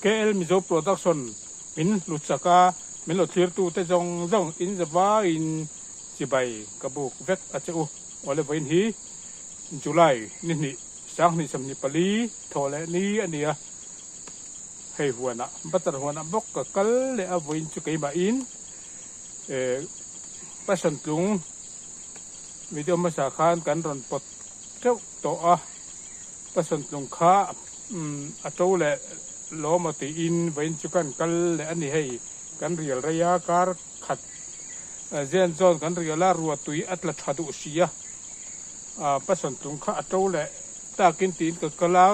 KL Mizo Production min lutsaka min lo thir tu te jong jong in zawa in chibai kabuk vek acheu ole vain hi July ni sang ni sam ni pali thole ni ania hei huana batar huana bok ka kal le avoin chu kai ma in pasan tlung video ma sa khan kan ron pot cheu to a pasan tlung kha ato le lo ma ti in vain chu kan kal le ani hei kan rial raya kar khat zen zon kan riala ruwa tui atla thadu sia pasan tlung kha ato le ta kin tin ka kala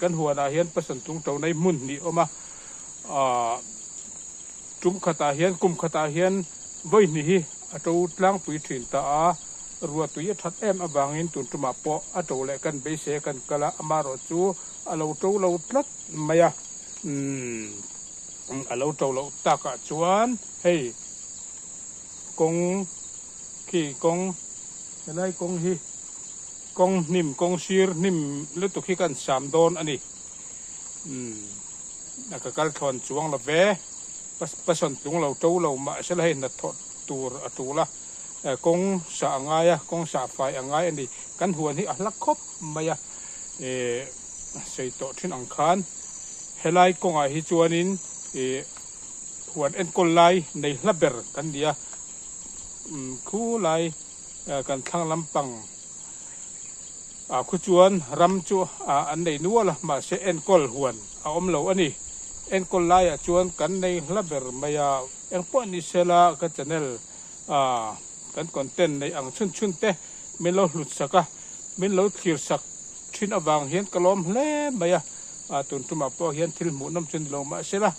kan huana hian pasan tlung to nei mun ni oma tum khata hian kum khata hian voi ni hi ato tlang pui thin ta a ruwa tui that em awangin tun tuma po ato le kan be se kan kala amaro chu alo to lo tlat maya alo to lo ta ka chuan hei kong ki kong lai kong hi kong nim kong sir nim lu tu khi kan sam don ani nakakal thon chuang la ve pason tung lo to lo ma sel hai na thot tur atula kong sa angaya kong sa fai angai ani kan huan hi ahlak khop maya sei to thin ang khan helai konga hi chuanin huan en kol lai nei hlaber kan dia khu lai kan thang lampang khu chuan ram chu an nei nuala ma se en kol huan om lo ani en kol lai chuan kan nei hlaber maya eng po ni sela ka channel kan content nei ang chun te min lo hlut saka min lo thir sak thin awang hian kalom hle maya tun tuma po hian thil mu nam chun lo ma sela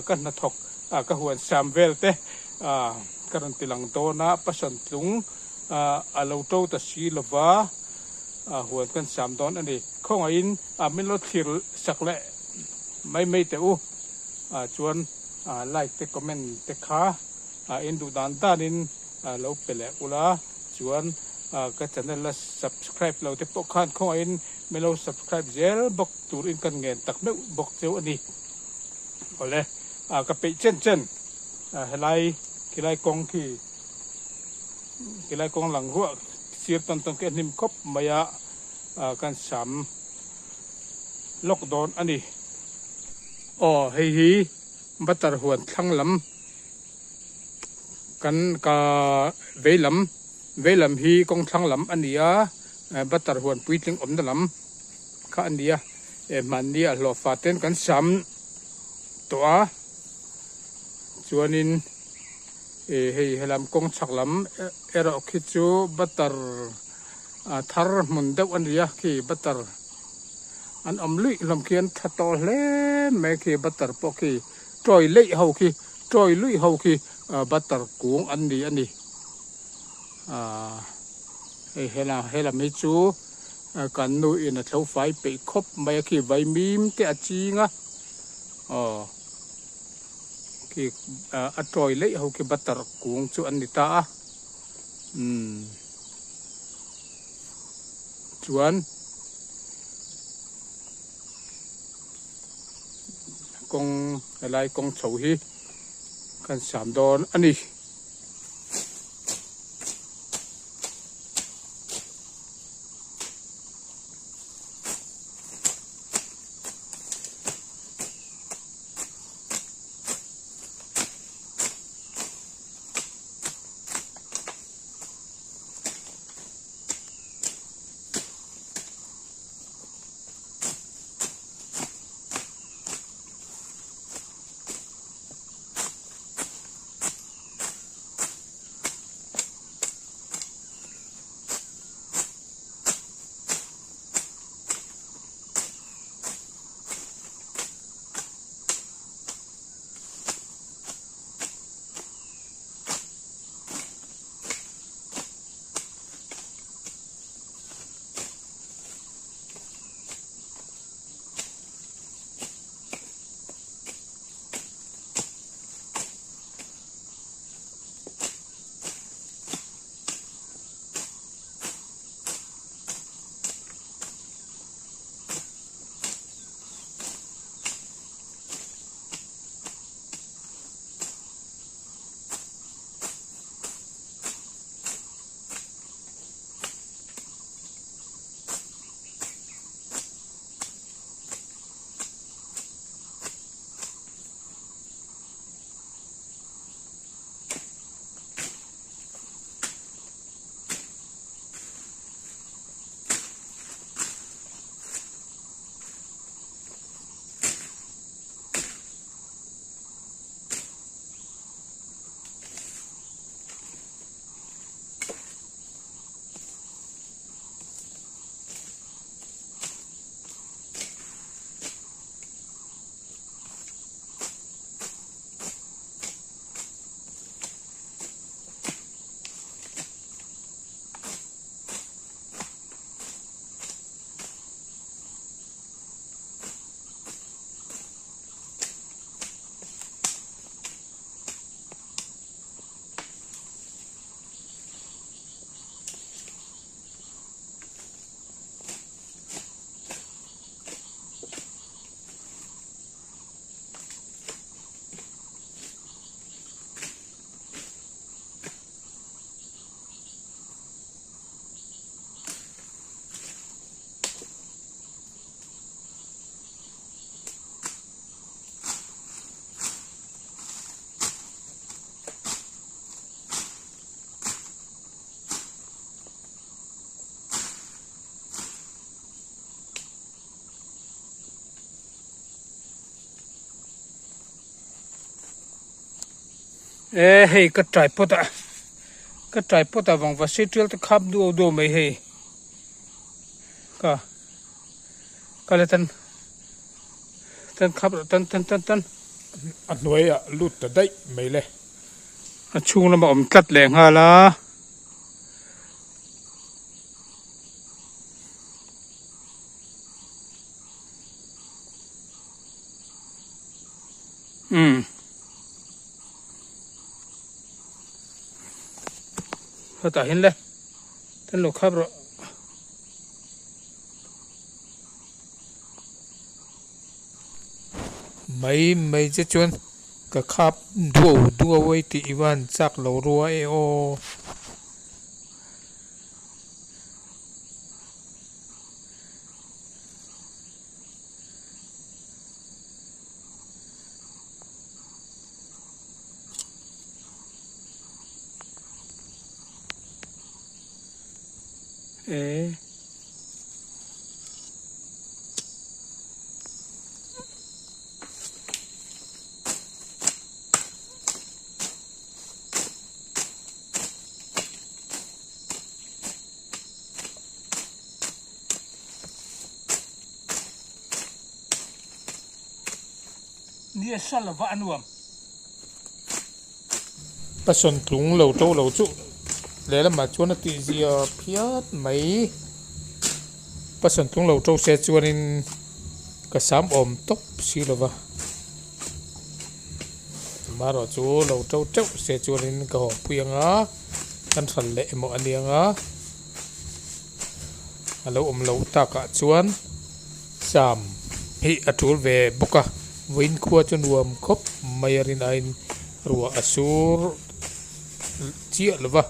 kan na thok ka huan samvel te karan tilang to na pasan tlung alo to ta si lova huan kan sam don ani khonga in min lo thir sak le mai te u chuan like te comment te kha in du dan tanin lo pele ula chuan ka channel la subscribe lo te po khan khonga in min lo subscribe zel bok tur in kan ngen tak me bok cheu ani ole ka pe chen helai kilai kong ki kilai kong lang ruwa sir ton ke nim kop maya kan sam lockdown ani hei hi batar huan thlang lam kan ka veilam hi kong thlang lam ania batar huan puitling om na lam kha ania man ni a lo faten kan sam to a chuanin hei helam kong chak lam era khi chu batar thar mun deuh ania ki batar an lui lam khian thatol hle me ki batar po ki troi lei ho ki troi lui ho ki batar kung ani hela me chu kan nu in a thlo fai pe khop mai ki vai mim te achinga ki a troi lei ho ki batar kung chu anita chuan kong lai kong chou hi kan sam don ani hei ka trai pota wang va setrial te khap do mai hei ka le tan khap tanอันหน่วยอะลุดแต่ได้ไม่เลย a chung lama om tlat leng ha la ta hin le tan lo khap roไม่จะชวนก็ขับดูไว้ที่อีวันจากเรารัวโอนี่สั่นละวะอันวมประสนกรุงเราโตเราจุแล้วมาชวนติเสียเพียดไม่ประสนกรุงเราโตเสียชวนินก็สามอมตบสิละวะมาเราจูเราโตเจ้าเสียชวนินก็หอบเพียงกันสันเละหมดอันเดียงเราเราตากะชวนสามฮิอัตุลเวบุกะวินขัวจนรวมครบไม่รินไอรัวอสูรเจียหรือวะ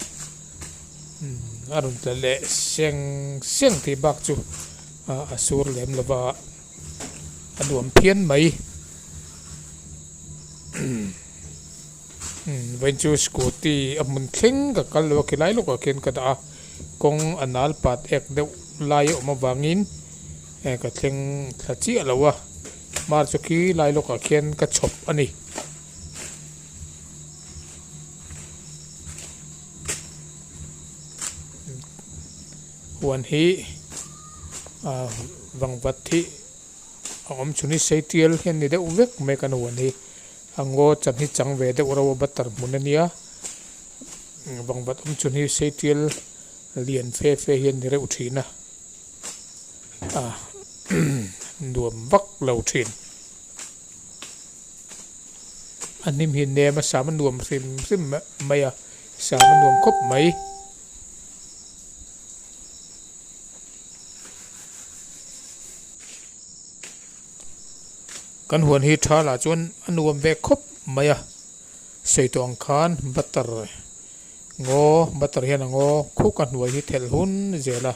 อรุณแต่เละเสียงที่บักจูอสูรเล่มหรือวะอรวมเพี้ยนไหมเวนจูสกูตีอมุนเข่งกับกันหรือว่ากี่ไลลูกกับเข่งกระดากงอนาลปัดเอกเดวไลออกมาวางินกับเข่งขัดเจียหรือวะมาจุกี้ไล่ลูกกับเขียนกระชบอันนี้วันที่วังวัดที่อมชุนิเซติลเห็นนี่เด็กเวกไม่กันวันที่อังโกจันทิจังเวเด็กเราบัตรมุนเนียวังวัดอมชุนิเซติลเลียนเฟเห็นนี่เด็กอุทินะดวมวักเหล่าทินอันนี้มีเนมาสามันดวมซิมไม่สามันดวมครบไหมกันหัวหิทาลาจวนอันดวมเวครบไหมใส่ตัวอังคารบัตรงอบัตรเฮียนงอคู่กันหัวหิเทลหุนเจล่า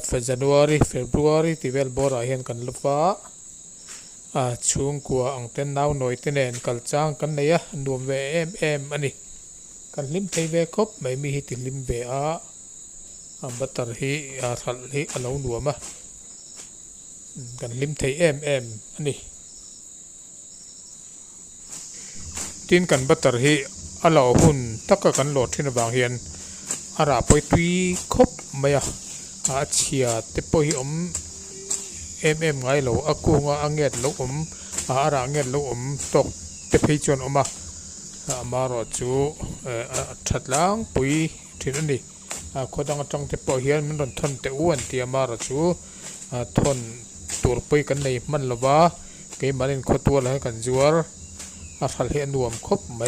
February ที่เวลบอร์เห็นกันลุฟ้าช่วงกัวอังเทนนาวหน่อยเทนเนกัลจางกันเนี่ยรวมเวอันนี้กันลิมไทยเวครบไม่มีฮิติลิมเวบัตรฮีทัลฮีอลาวนัวมากันลิมไทยอันนี้ทินกันบัตรฮีอลาวหุ่นตักกันโหลดที่นบางเฮียนอาราปอยตุยครบไหมเชียเตปอยไงโลอากูงอังเงินโลอาระเงินโลตกเตพิจวนมารอจูชัดล้างปุยที่นั่นนี่คนดังจังเตปอยเฮียนมันโดนทนเตอ้วนที่มารอจูทนตัวปุยกันในมันละวะเกี่ยมันเล่นขตัวอะไรกันจัวทัลเฮียนรวมครบไหม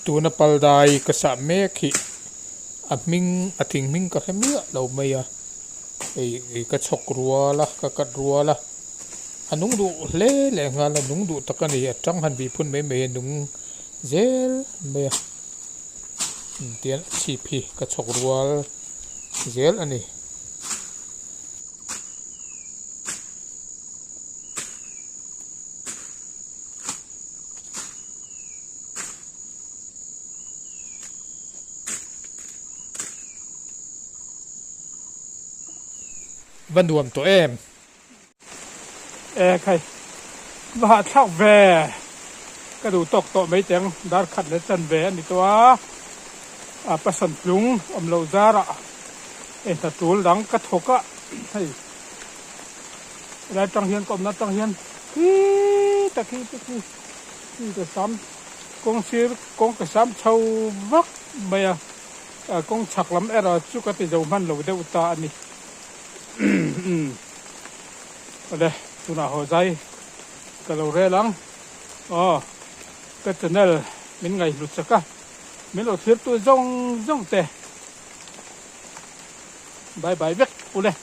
tu na pal dai ka sa me khi a ming a thing ming ka khemia lo mai a ei ka chok ruwa la ka kat ruwa la anung du le le nga la nung du takani atang han bi phun mai mai nung zel mai tian chi phi ka chok ruwa zel aniวันรวมตัวใครว่าเท่าแวก็ดูตกโตไม่จังดาร์ขัดและจันแวนี่ตัวประสันลุงอมโลซาระตะตูหลังกระทกะให้แล้วจังเฮียนกบนัดจังเฮียนตะกี้จะซ้ำกงซีกงกระซ้ำเช่าวักเมียกงฉักลำจุกติเจ้ามันเราเดอุตาอันนี้อะไรตุน่าหัวใจก็เราเรื่องก็จะนั่นมินไงหลุดสักกันมินเราเทียบตัวจ้องเตะบายเวกกูเลย